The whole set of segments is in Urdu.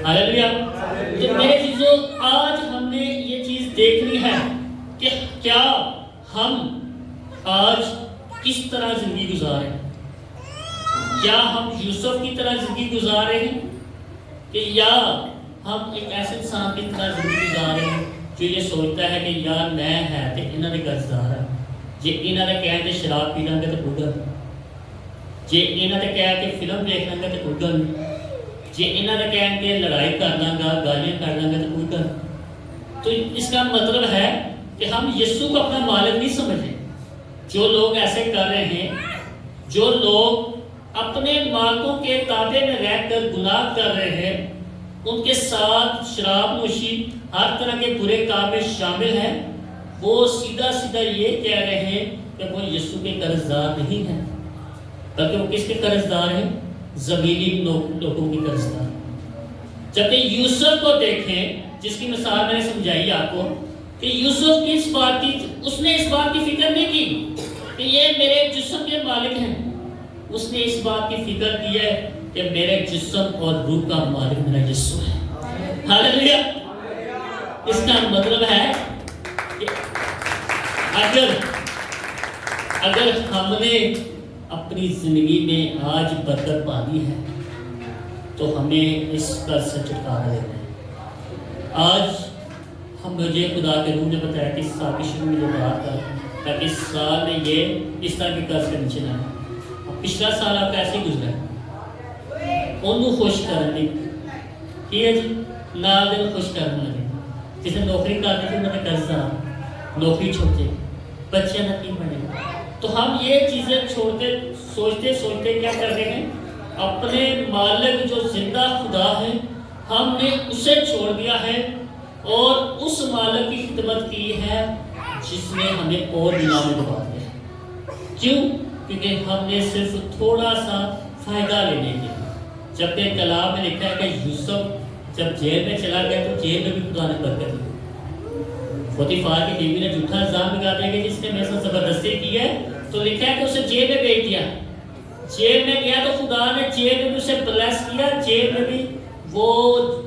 ہاللیلویا۔ تو میرے چیزوں، آج ہم نے یہ چیز دیکھنی ہے کہ کیا ہم آج کس طرح زندگی گزارے ہیں۔ کیا ہم یوسف کی طرح زندگی گزار رہے ہیں کہ یا ہم ایک ایسے انسان کی طرح زندگی گزار رہے ہیں جو یہ سوچتا ہے کہ یار میں ہے تو انہوں نے قرضدار ہے، جی انہوں نے کہا کہ شراب پی لیں گے تو گوگل، جی انہوں نے کہا کہ فلم دیکھ لیں گے تو گوگل، جی انہوں نے کہا کہ لڑائی کر لیں گا، گالیاں کر لیں گے تو گوگل۔ تو اس کا مطلب ہے کہ ہم یسوع کو اپنا مالک نہیں سمجھیں۔ جو لوگ ایسے کر رہے ہیں، جو لوگ اپنے مالکوں کے تابع میں رہ کر گناہ کر رہے ہیں، ان کے ساتھ شراب نوشی ہر طرح کے برے کام میں شامل ہیں، وہ سیدھا سیدھا یہ کہہ رہے ہیں کہ وہ یسوع کے قرضدار نہیں ہیں، بلکہ وہ کس کے قرضدار ہیں؟ زمینی لوگوں کے قرضدار۔ جبکہ یوسف کو دیکھیں، جس کی مثال میں نے سمجھائی آپ کو، کہ یوسف اس بات کی فکر نہیں کی کہ یہ میرے جسم کے مالک ہیں، اس نے اس بات کی فکر کی ہے کہ میرے جسم اور روح کا مالک میرا یسوع ہے۔ ہاللیلویا۔ اس کا مطلب ہے کہ اگر ہم نے اپنی زندگی میں آج برکت پانی ہے تو ہمیں اس قرض سے چھٹکارا لینا ہے۔ آج مجھے خدا کے روح نے بتایا کہ اس سال کی شروع میں جو بات ہے تاکہ اس سال میں یہ اس طرح کے قرض کے نیچے نہ آئے۔ پچھلا سال آپ کا ایسے ہی گزرا ہے، انہوں خوش کرنے کی نال دن خوش کرنے لگے، جسے نوکری کرتے تھے انہوں نے قرض دار، نوکری چھوڑتے، بچے نہ بنے۔ تو ہم یہ چیزیں چھوڑتے سوچتے کیا کر رہے ہیں؟ اپنے مالک جو زندہ خدا ہے ہم نے اسے چھوڑ دیا ہے اور اس مالک کی خدمت کی ہے جس نے ہمیں اور دنیا میں ڈبا دیا ہے۔ کیوں؟ کیونکہ ہم نے صرف تھوڑا سا فائدہ لینے کے لیے۔ جبکہ کلام میں لکھا ہے کہ یوسف جب جیل میں چلا گیا تو جیل میں بھی خدا نے برکت دی۔ پوتیفار کی بیوی نے جھوٹا الزام لگا دیا کہ جس نے میرے ساتھ زبردستی کی ہے، تو لکھا ہے کہ اسے جیل میں بھیج دیا۔ جیل میں گیا تو خدا نے جیل میں بھی اسے بلیس کیا۔ جیل میں بھی وہ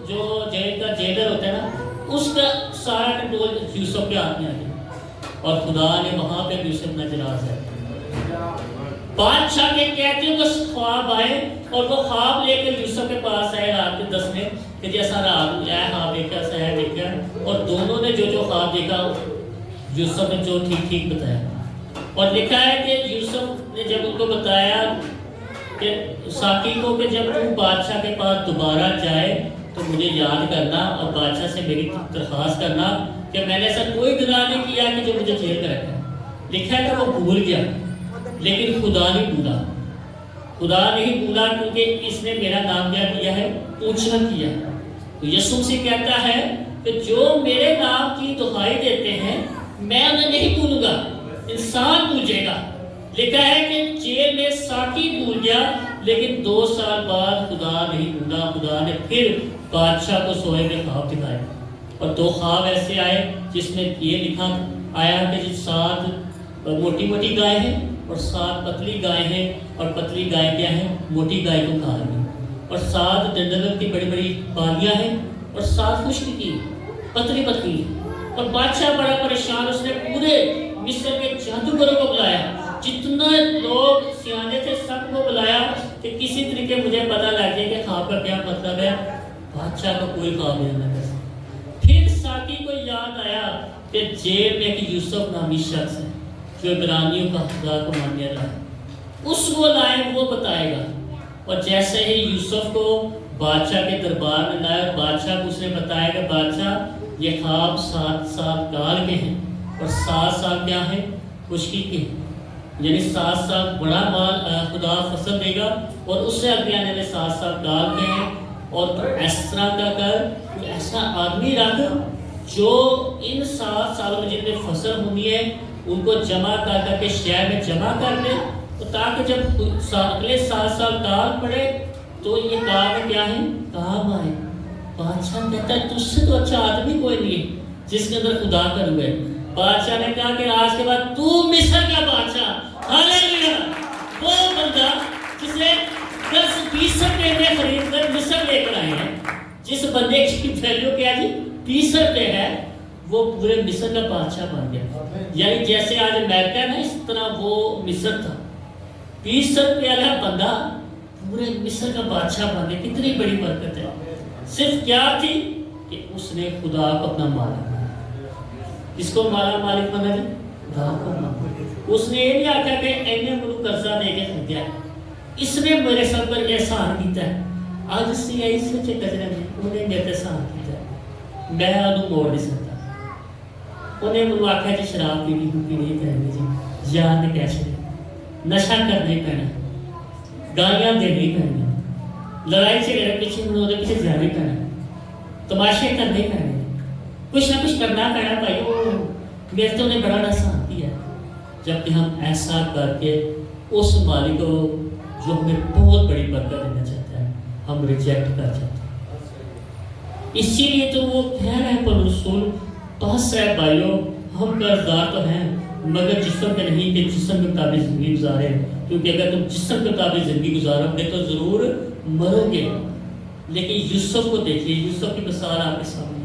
جو جیل کا جیلر ہوتا ہے نا، اس کا سارا کنٹرول یوسف کے ہاتھ میں آ گیا اور خدا نے وہاں پہ بھی اسے اپنا جناز ہے۔ بادشاہ کے قیدیوں کو خواب آئے اور وہ خواب لے کے یوسف کے پاس آئے رات کے 10 میں کہ جیسا رات ہے خواب دیکھا سایہ دیکھا، اور دونوں نے جو خواب دیکھا یوسف نے جو ٹھیک بتایا۔ اور لکھا ہے کہ یوسف نے جب ان کو بتایا کہ ساقی کو کہ جب تم بادشاہ کے پاس دوبارہ جائے تو مجھے یاد کرنا اور بادشاہ سے میری درخواست کرنا کہ میں نے ایسا کوئی گناہ نہیں کیا کہ جو مجھے جیل میں رکھا۔ لکھا ہے کہ وہ بھول گیا، لیکن خدا نہیں بھولا۔ خدا نہیں بھولا کیونکہ اس نے میرا نام کیا کیا ہے؟ اونچا کیا۔ تو یسوع سے کہتا ہے کہ جو میرے نام کی دہائی دیتے ہیں میں انہیں نہیں بھولوں گا، انسان بھولے گا۔ لکھا ہے کہ جیل میں ساقی بھول گیا، لیکن 2 سال بعد خدا نہیں بھولا۔ خدا نے پھر بادشاہ کو سوئے میں خواب دکھائے، اور 2 خواب ایسے آئے جس میں یہ لکھا آیا کہ 7 موٹی موٹی گائے ہیں اور 7 پتلی گائے ہیں، اور پتلی گائے کیا ہیں؟ موٹی گائے کو کھا رہی ہیں، اور 7 ڈنڈل کی بڑی بڑی بالیاں ہیں اور 7 خشک کی پتلی پتلی۔ اور بادشاہ بڑا پریشان، اس نے پورے مصر کے جادوگروں کو بلایا، جتنے لوگ سیانے تھے سب کو بلایا کہ کسی طریقے مجھے پتہ لگ جائے کہ خواب کا کیا مطلب ہے۔ بادشاہ کا کوئی خواب نہیں لگا۔ پھر ساقی کو یاد آیا کہ جیل میں ایک یوسف نامی شخص ہے جو عبرانیوں کا خدا کو ماننے والا ہے، اس کو لائے وہ بتائے گا۔ اور جیسے ہی یوسف کو بادشاہ کے دربار میں لائے، بادشاہ کو اس نے بتایا کہ بادشاہ یہ خواب 7 سال کال کے ہیں اور 7 سال کیا ہے؟ خشکی کے ہیں، یعنی 7 سال بڑا مال خدا فصل دے گا، اور اس سے آگے آنے والے 7 سال کال کے ہیں۔ اور تو اس طرح کا کر ایسا آدمی رکھ جو ان 7 سالوں میں جتنے فصل ہونی ہے ان کو جمع کر کے شہر میں جمع کر دے، تاکہ جب اگلے 7 سال کال پڑے تو یہ کام کیا ہے؟ کام آئے۔ بادشاہ کہتا ہے تجھ سے تو اچھا آدمی کوئی نہیں ہے جس کے اندر خدا کا روح ہے۔ بادشاہ نے کہا کہ آج کے بعد تو مصر کا بادشاہ، ہاللیلویا، وہ بندہ جسے 10-20 مہینے خرید کر مصر لے کر آئے ہیں، جس بندے کی ویلیو کیا جی 20 روپے ہے وہ پورے مصر کا بادشاہ بن گیا. یعنی جیسے آج امریکہ ہے نا اس طرح وہ مصر تھا. 20 روپے والا بندہ پورے مصر کا بادشاہ بن گیا. کتنی بڑی برکت ہے. صرف کیا تھی کہ اس نے خدا کو اپنا مالک بنا. اس کو مالا مالک بنا جی خدا کو مالک. اس نے یہ نہیں آخیا کہ اینے ملو قرضہ دے کے خریدیا, اس نے میرے سر پر احسان کیتا ہے. آج سی آئی سچے کجرے نے انہیں میرے احسان کیتا ہے, میں انہوں موڑ نہیں سکتا. انہیں مجھے آخیا جی شراب پینی نہیں پینی جی, یار نے کیسے نشہ کرنے پینا, گالیاں دینی پینی, لڑائی جھگڑے پیچھے انہوں نے پیچھے جانے پینا, تماشے کرنے پینے, کچھ نہ کچھ کرنا پینا. بھائی میرے تو انہیں بڑا احسان کیا. جبکہ ہم ایسا کر کے اس مالک کو جو ہمیں بہت بڑی برکت دینا چاہتا ہے ہم ریجیکٹ کر جاتے ہیں. اسی لیے تو وہ کہہ رہے ہیں پر رسول بس ہے بھائیوں, ہم قرضدار تو ہیں مگر جسم کے نہیں کہ جسم کے مطابق زندگی گزارے, کیونکہ اگر تم جسم کے مطابق زندگی گزارو گے تو ضرور مرو گے. لیکن یوسف کو دیکھیے, یوسف کی مثال آپ کے سامنے,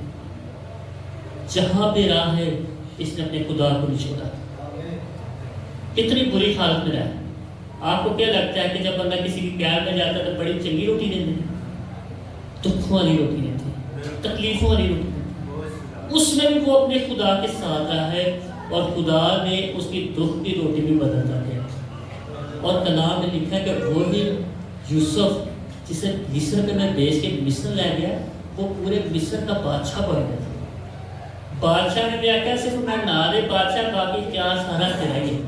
جہاں پہ راہ ہے اس نے اپنے خدا کو نہیں چھوڑا. کتنی بری حالت میں رہا. آپ کو کیا لگتا ہے کہ جب بندہ کسی کی پیار میں جاتا ہے تو بڑی چنگی روٹی دیتے ہیں؟ دکھوں والی روٹی دیتے ہیں, تکلیفوں والی روٹی دیتے ہیں. اس میں بھی وہ اپنے خدا کے ساتھ رہا ہے اور خدا نے اس کی دکھ کی روٹی بھی بدلتا ہے. اور کلام نے لکھا ہے کہ وہ بھی یوسف جسے مصر کے میں بیچ کے مصر لے گیا, وہ پورے مصر کا بادشاہ بن گیا. بادشاہ نے بھی آخیا صرف میں نہ دے بادشاہ, باقی کیا سارا تیرا ہی ہے,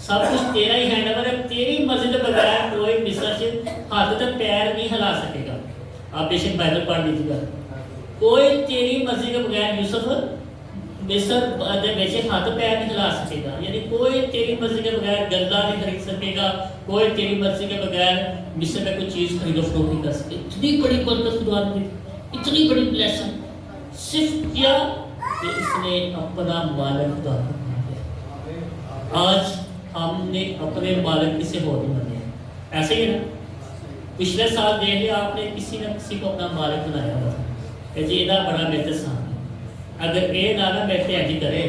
سب کچھ تیرا ہی ہے. مگر تیری مرضی کے بغیر کوئی مصر سے ہاتھ تک پیر نہیں ہلا سکے گا. آپ بے شک بائبل پڑھ لیجیے گا. کوئی تیری مرضی کے بغیر یوسف مصر بے شک ہاتھ پیر نہیں ہلا سکے گا. یعنی کوئی تیری مرضی کے بغیر گلہ نہیں خرید سکے گا, کوئی تیری مرضی کے بغیر مصر میں کوئی چیز خرید و فروخت نہیں کر سکے. اتنی بڑی برکت خدا نے دی, اتنی بڑی بلیسنگ. صرف کیا کہ اس نے اپنا مالک خدا کو بنا دیا. آج ہم نے اپنے مالک کسی اور نہیں بنے ہیں. ایسے ہی نا پچھلے سال دیکھ لیا آپ نے کسی نہ کسی کو اپنا مالک بنایا ہوا تھا کہ جی یہ بڑا میرے سامنے, اگر یہ نہ میرے ایجی کرے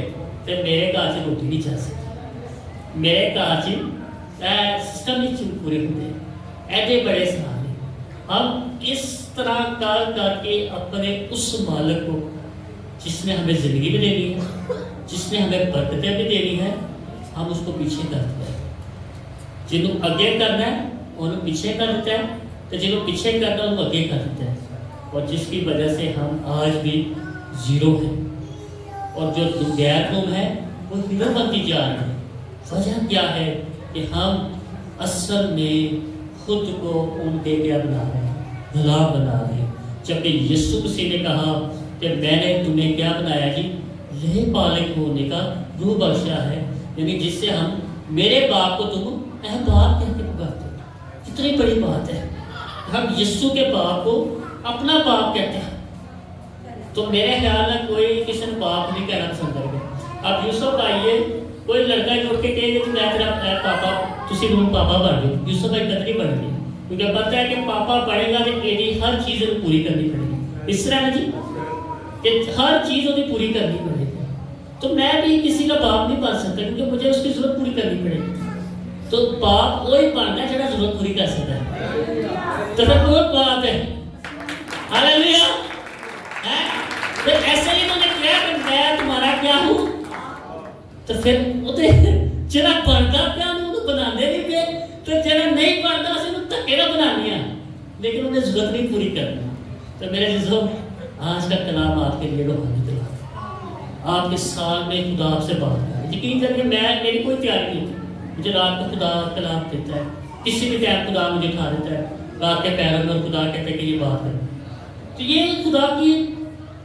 تو میرے گھر سے روٹی نہیں چل سکتی, میرے گھر سے سسٹم نہیں پورے ہوتے. ایڈے بڑے سامنے ہم اس طرح کار کر کے اپنے اس مالک کو جس نے ہمیں زندگی بھی دینی ہے, جس نے ہمیں برکتیں بھی دینی ہے, ہم اس کو پیچھے کر دیتے ہیں. جنہوں اگے کرنا ہے انہوں پیچھے کر دیتا ہے, تو جنہوں پیچھے کرنا ہے انہوں اگے کر دیتا ہے. اور جس کی وجہ سے ہم آج بھی زیرو ہیں, اور جو غیر قوم ہے وہ ہیرو بنتی جا رہی ہے. وجہ کیا ہے کہ ہم اصل میں خود کو ان کے کیا بنا رہے ہیں, غلام بنا رہے ہیں. جبکہ یسوع مسیح نے کہا کہ میں نے تمہیں کیا بنایا جی, یہ بالغ ہونے کا روح بخشا ہے. یعنی جس سے ہم میرے باپ کو تم اے باپ کہہ کے پکارتے ہو. کتنی بڑی بات ہے, ہم یسوع کے باپ کو اپنا باپ کہتے ہیں. تو میرے خیال میں کوئی کسی نے باپ نہیں کہنا پسند کرے گا. اب یوسف آئیے, کوئی لڑکا جوڑ کے کہے گا کہ میں تیرا پاپا, تسی میرے پاپا بن گئے. یوسف ایک قدر نہیں بن گئی, کیونکہ پتہ ہے کہ پاپا پڑھے گا تو میری ہر چیز پوری کرنی پڑے گی. اس طرح نا جی کہ ہر چیز انہیں پوری کرنی پڑے گی. تو میں بھی کسی کا باپ نہیں بن سکتا کیونکہ مجھے اس کی ضرورت پوری کرنی پڑے گی. تو باپ وہی بننا ہے جہاں ضرورت پوری کر سکتا ہے. تو پھر بہت بات ہے. ہاللیلویا. پھر ایسے ہی انہوں نے کیا کہ میں تمہارا کیا ہوں, تو پھر جہاں بنتا پیا انہوں بنا نہیں پہ, تو جہاں نہیں بنتا اسے دھکے نہ بنانی ہے, لیکن انہیں ضرورت نہیں پوری کرنی. تو میرے عزیزوں آج کا کلام آپ کے لیے روحانی دلا, آپ کے سال میں خدا آپ سے بات کر. یقین کریے میں میری کوئی تیاری نہیں, مجھے رات کو خدا کلام دیتا ہے, کسی بھی ٹائم خدا مجھے اٹھا دیتا ہے رات کے پیروں میں, اور خدا کہتے ہیں کہ یہ بات ہے. تو یہ خدا کی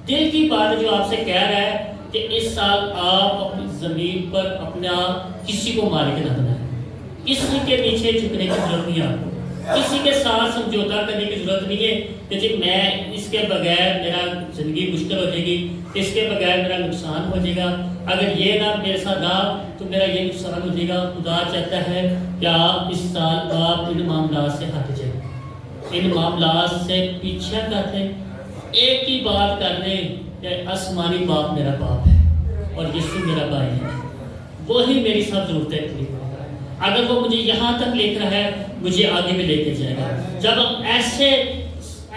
دل کی بات ہے جو آپ سے کہہ رہا ہے کہ اس سال آپ اپنی زمین پر اپنا کسی کو مالک نہ بنائیں. کسی کے پیچھے جھکنے کی ضرورت نہیں ہے آپ کو, کسی کے ساتھ سمجھوتا کرنے کی ضرورت نہیں ہے کہ جی میں اس کے بغیر میرا زندگی مشکل ہو جائے گی, اس کے بغیر میرا نقصان ہو جائے گا, اگر یہ نہ میرے ساتھ رہا تو میرا یہ نقصان ہو جائے گا. خدا چاہتا ہے کہ آپ اس سال آپ ان معاملات سے ہٹ جائیں, ان معاملات سے پیچھے کرتے ایک ہی بات کر لیں کہ آسمانی باپ میرا باپ ہے اور یسوع میرا بھائی ہے، وہی میری سب ضرورتیں پوری کرے گا۔ اگر وہ مجھے یہاں تک لے کر ہے، مجھے آگے بھی لے کے جائے گا۔ جب ہم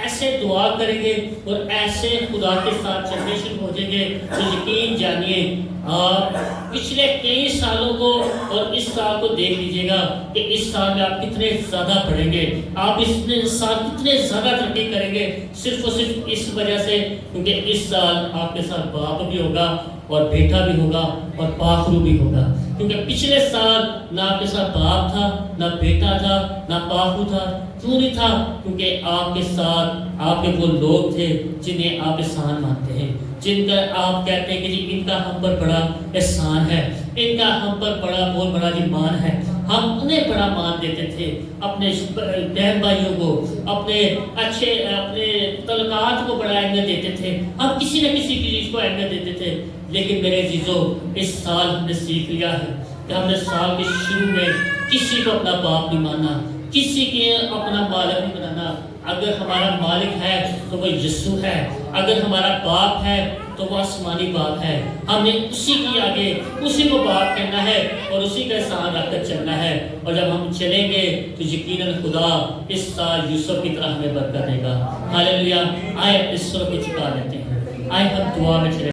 ایسے دعا کریں گے اور ایسے خدا کے ساتھ چلنے شروع ہو جائیں گے تو یقین جانیے آپ پچھلے کئی سالوں کو اور اس سال کو دیکھ لیجئے گا کہ اس سال میں آپ کتنے زیادہ پڑھیں گے، آپ اس سال کتنے زیادہ ترقی کریں گے، صرف اور صرف اس وجہ سے کیونکہ اس سال آپ کے ساتھ باپ بھی ہوگا اور بیٹا بھی ہوگا اور پاخرو بھی ہوگا۔ کیونکہ پچھلے سال نہ آپ کے ساتھ باپ تھا، نہ بیٹا تھا، نہ پاخرو تھا۔ کیوں نہیں تھا؟ کیونکہ آپ کے ساتھ آپ کے وہ لوگ تھے جنہیں آپ احسان مانتے ہیں، جن کا آپ کہتے ہیں کہ جی ان کا ہم پر بڑا احسان ہے، ان کا ہم پر بہت بڑا جی مان ہے۔ ہم انہیں بڑا مان دیتے تھے، اپنے بہن بھائیوں کو، اپنے تعلقات کو بڑا اہمیت دیتے تھے، ہم کسی نہ کسی چیز کو اہمیت دیتے تھے۔ لیکن میرے عزیزو، اس سال ہم نے سیکھ لیا ہے کہ ہم نے سال کے شروع میں کسی کو اپنا باپ نہیں ماننا، کسی کے اپنا مالک نہیں بنانا۔ اگر ہمارا مالک ہے تو وہ یسوع ہے، اگر ہمارا باپ ہے تو وہ آسمانی باپ ہے۔ ہم نے اسی کی آگے اسی کو باپ کہنا ہے اور اسی کا احسان رکھ کر چلنا ہے۔ اور جب ہم چلیں گے تو یقیناً خدا اس سال یوسف کی طرح ہمیں برکت دے گا۔ ہاللیلویا! آئے اپنے سر کو جھکا لیتے ہیں، آئے ہم دعا میں چلیں۔